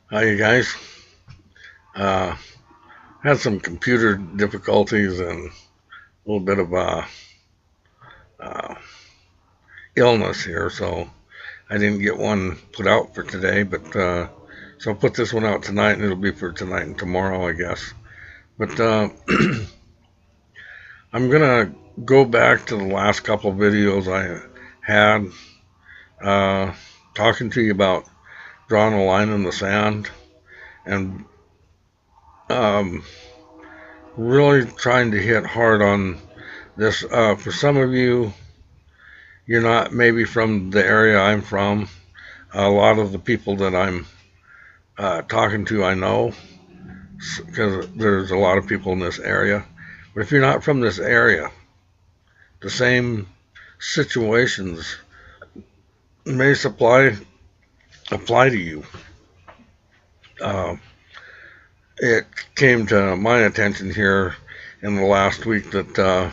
Hi, you guys. Uh, had some computer difficulties and a little bit of uh, illness here, so I didn't get one put out for today. But so I'll put this one out tonight, and it'll be for tonight and tomorrow, I guess. But I'm gonna go back to the last couple of videos I had uh, talking to you about drawing a line in the sand and um, really trying to hit hard on this. For some of you, you're not maybe from the area I'm from. A lot of the people that I'm talking to, I know because there's a lot of people in this area. But if you're not from this area, the same situations may apply to you. Uh, it came to my attention here in the last week that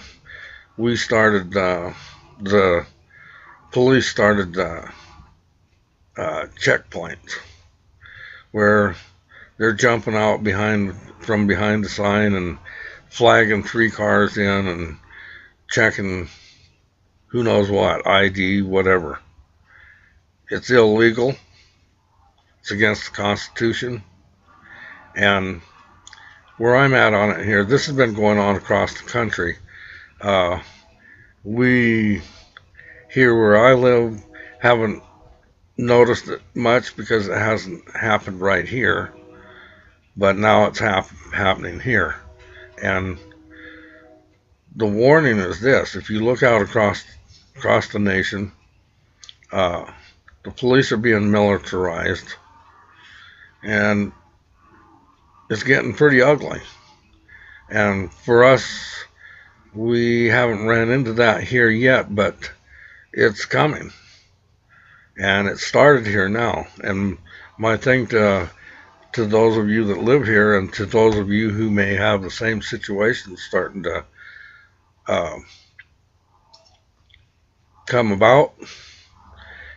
we started the police started checkpoints where they're jumping out from behind the sign and flagging three cars in and checking who knows what, ID, whatever. It's illegal. It's against the Constitution. And where I'm at on it here, this has been going on across the country. Uh, we here where I live haven't noticed it much because it hasn't happened right here, but now it's happening here. And the warning is this: if you look out across the nation, uh, the police are being militarized, and it's getting pretty ugly. And for us, we haven't ran into that here yet, but it's coming, and it started here now. And my thing to those of you that live here, and to those of you who may have the same situation starting to uh, come about,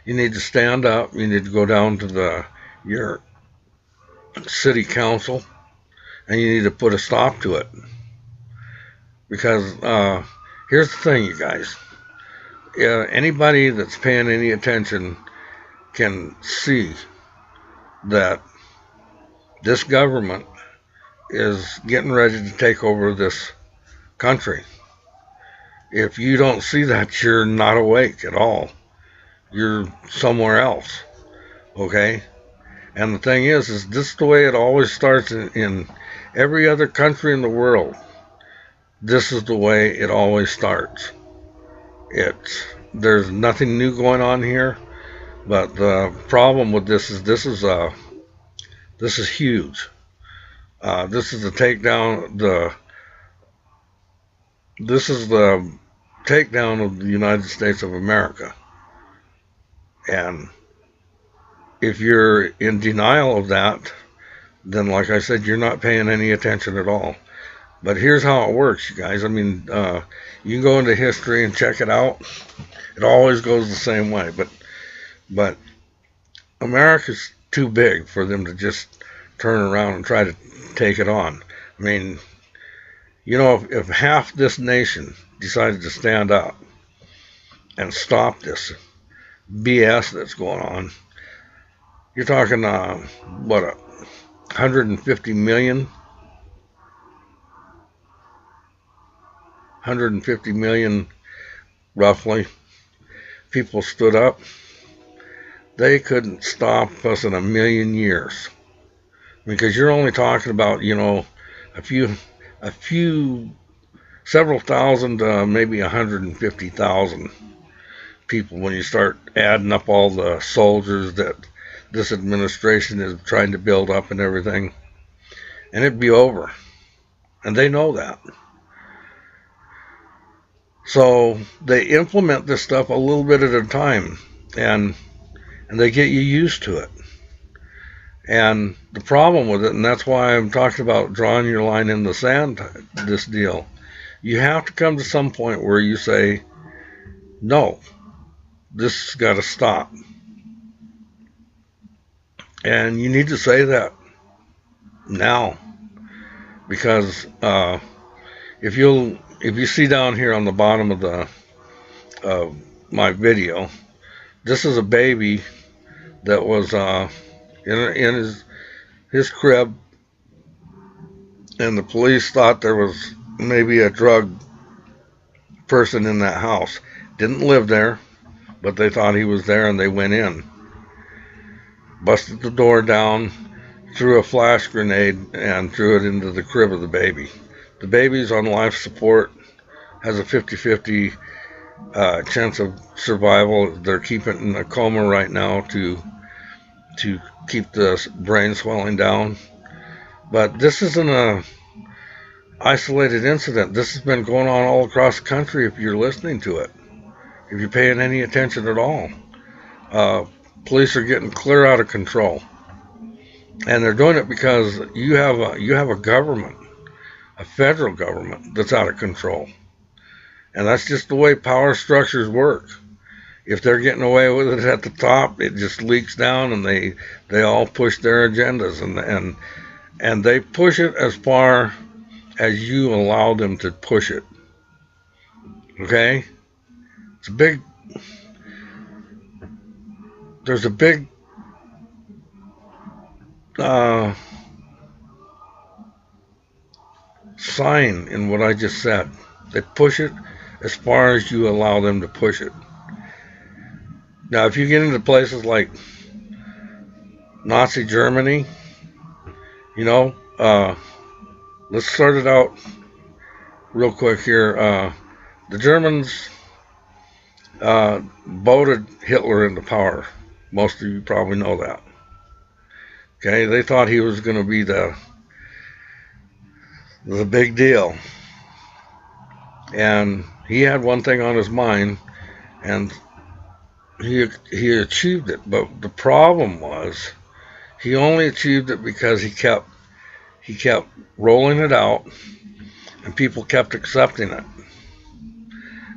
you need to stand up. You need to go down to your city council, and you need to put a stop to it. Because here's the thing, you guys. Anybody that's paying any attention can see that this government is getting ready to take over this country. If you don't see that, you're not awake at all. You're somewhere else, okay? And the thing is this is the way it always starts in every other country in the world. This is the way it always starts. There's nothing new going on here, but the problem with this is huge. This is the takedown this is the takedown of the United States of America. And if you're in denial of that, then like I said, you're not paying any attention at all. But here's how it works, you guys. I mean, you can go into history and check it out. It always goes the same way. But America's too big for them to just turn around and try to take it on. I mean, if half this nation decided to stand up and stop this BS that's going on, you're talking, what, 150 million? 150 million, roughly, people stood up. They couldn't stop us in a million years. Because you're only talking about, a few, several thousand, maybe 150,000 people when you start adding up all the soldiers that this administration is trying to build up and everything. And it'd be over. And they know that. So they implement this stuff a little bit at a time, and they get you used to it. And the problem with it, and that's why I'm talking about drawing your line in the sand, this deal, you have to come to some point where you say, no, this has got to stop. And you need to say that now, because if you see down here on the bottom of my video, this is a baby that was in his crib, and the police thought there was maybe a drug person in that house. Didn't live there, but they thought he was there, and they went in, busted the door down, threw a flash grenade, and threw it into the crib of the baby. The baby's on life support, has a 50-50 chance of survival. They're keeping it in a coma right now to keep the brain swelling down. But this isn't a isolated incident. This has been going on all across the country if you're listening to it, if you're paying any attention at all. Police are getting clear out of control. And they're doing it because you have a government, a federal government, that's out of control. And that's just the way power structures work. If they're getting away with it at the top, it just leaks down, and they all push their agendas, and they push it as far as you allow them to push it. Okay? There's a big sign in what I just said. They push it as far as you allow them to push it. Now, if you get into places like Nazi Germany, let's start it out real quick here. The Germans voted Hitler into power. Most of you probably know that. Okay, they thought he was going to be the big deal. And he had one thing on his mind, and he achieved it. But the problem was, he only achieved it because he kept rolling it out, and people kept accepting it.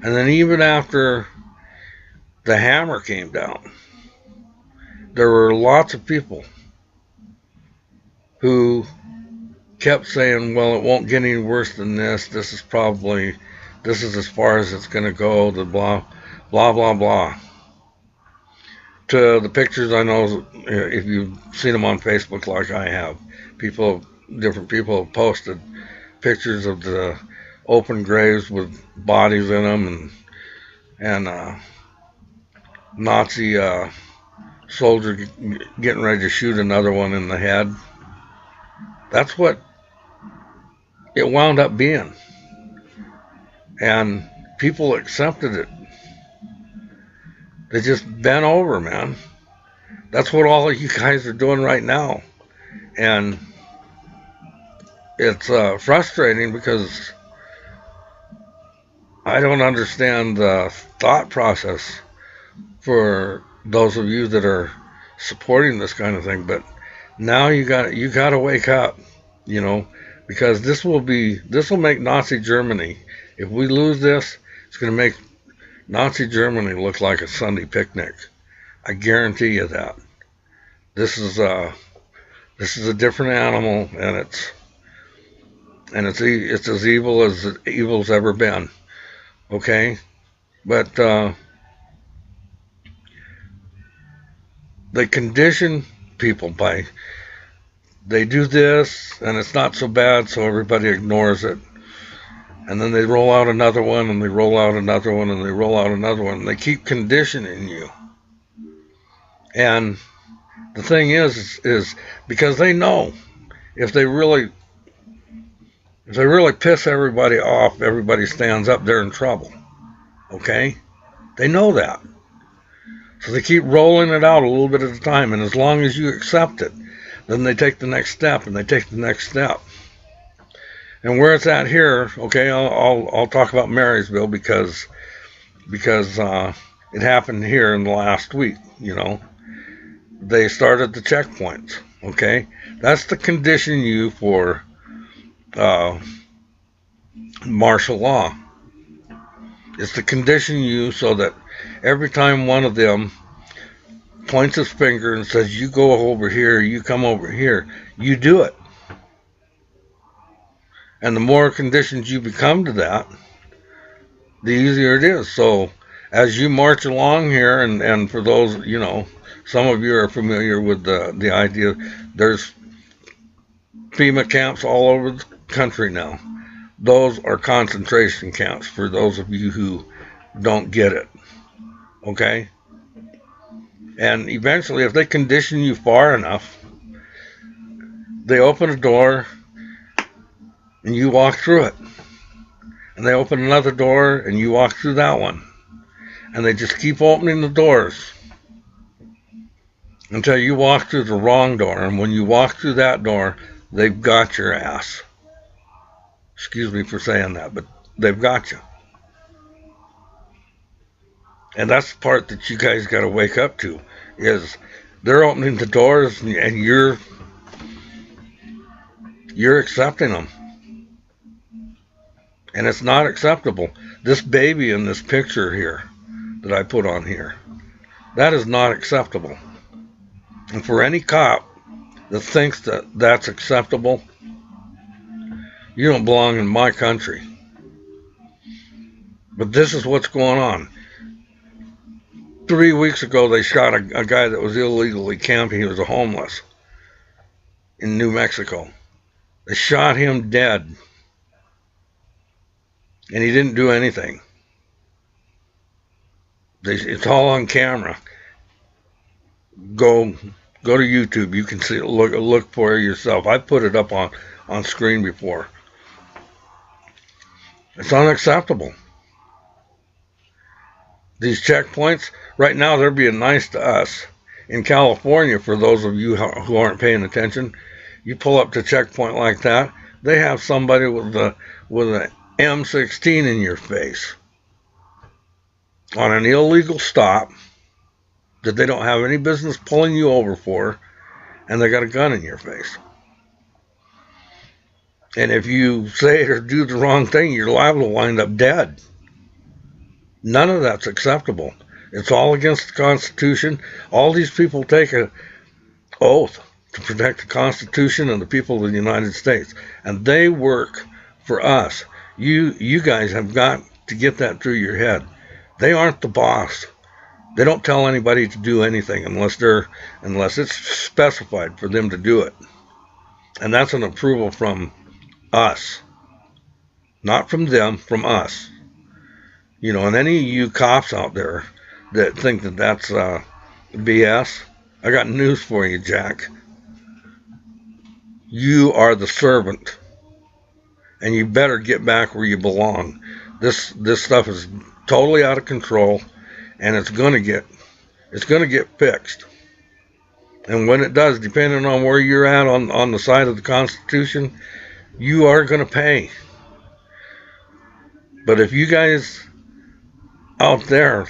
And then even after the hammer came down, there were lots of people who kept saying, well, it won't get any worse than this. This is as far as it's going to go, the blah, blah, blah, blah. To the pictures, I know, if you've seen them on Facebook like I have, different people have posted pictures of the open graves with bodies in them, and Nazi soldier getting ready to shoot another one in the head. That's what it wound up being. And people accepted it. They just bent over, man. That's what all of you guys are doing right now. And it's frustrating because I don't understand the thought process for those of you that are supporting this kind of thing. But now you got to wake up, because this will make Nazi Germany. If we lose this, it's going to make Nazi Germany look like a Sunday picnic. I guarantee you that. This is a different animal, and it's as evil as evil's ever been. Okay, but they condition people they do this, and it's not so bad, so everybody ignores it. And then they roll out another one, and they roll out another one, and they roll out another one. And they keep conditioning you. And the thing is because they know if they really piss everybody off, everybody stands up, they're in trouble. Okay? They know that. So they keep rolling it out a little bit at a time, and as long as you accept it, then they take the next step, and they take the next step. And where it's at here, okay, I'll talk about Marysville because it happened here in the last week. They started the checkpoints. Okay, that's to condition you for martial law. It's to condition you so that every time one of them points his finger and says, you go over here, you come over here, you do it. And the more conditioned you become to that, the easier it is. So as you march along here, and for those, some of you are familiar with the idea, there's FEMA camps all over the country now. Those are concentration camps for those of you who don't get it. Okay? And eventually, if they condition you far enough, they open a door and you walk through it. And they open another door and you walk through that one. And they just keep opening the doors until you walk through the wrong door. And when you walk through that door, they've got your ass. Excuse me for saying that, but they've got you. And that's the part that you guys got to wake up to, is they're opening the doors and you're accepting them. And it's not acceptable. This baby in this picture here that I put on here, that is not acceptable. And for any cop that thinks that that's acceptable, you don't belong in my country. But this is what's going on. 3 weeks ago, they shot a guy that was illegally camping. He was a homeless in New Mexico. They shot him dead. And he didn't do anything. It's all on camera. Go to YouTube. You can see, look for it yourself. I put it up on screen before. It's unacceptable. These checkpoints, right now they're being nice to us. In California, for those of you who aren't paying attention, you pull up to a checkpoint like that, they have somebody with an M16 in your face on an illegal stop that they don't have any business pulling you over for, and they got a gun in your face. And if you say it or do the wrong thing, you're liable to wind up dead. None of that's acceptable. It's all against the Constitution. All these people take an oath to protect the Constitution and the people of the United States. And they work for us. You guys have got to get that through your head. They aren't the boss. They don't tell anybody to do anything unless it's specified for them to do it. And that's an approval from us. Not from them, from us. And any of you cops out there that think that that's BS, I got news for you, Jack. You are the servant. And you better get back where you belong. This stuff is totally out of control, and it's gonna get fixed. And when it does, depending on where you're at on the side of the Constitution, you are gonna pay. But if you guys out there,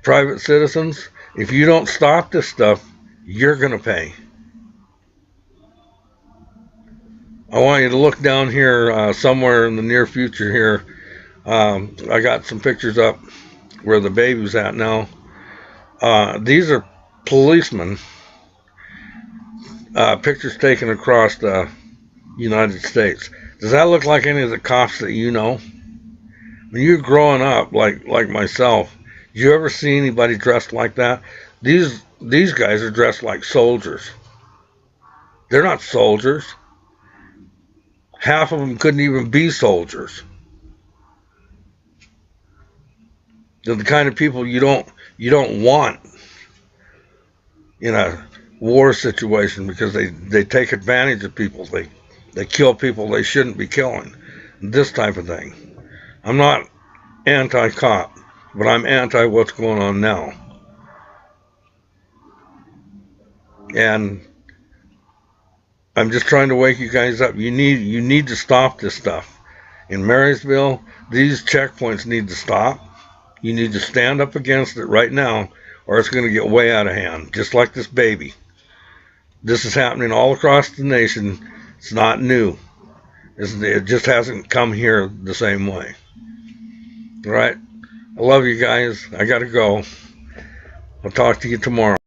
private citizens, if you don't stop this stuff, you're gonna pay. I want you to look down here somewhere in the near future here. I got some pictures up where the baby's at now. These are policemen. Pictures taken across the United States. Does that look like any of the cops that you know? When you're growing up, like myself, did you ever see anybody dressed like that? These guys are dressed like soldiers. They're not soldiers. Half of them couldn't even be soldiers. They're the kind of people you don't want in a war situation, because they take advantage of people. They kill people they shouldn't be killing. This type of thing. I'm not anti-cop, but I'm anti what's going on now. And I'm just trying to wake you guys up. You need to stop this stuff. In Marysville, these checkpoints need to stop. You need to stand up against it right now, or it's going to get way out of hand, just like this baby. This is happening all across the nation. It's not new. It just hasn't come here the same way. All right? I love you guys. I got to go. I'll talk to you tomorrow.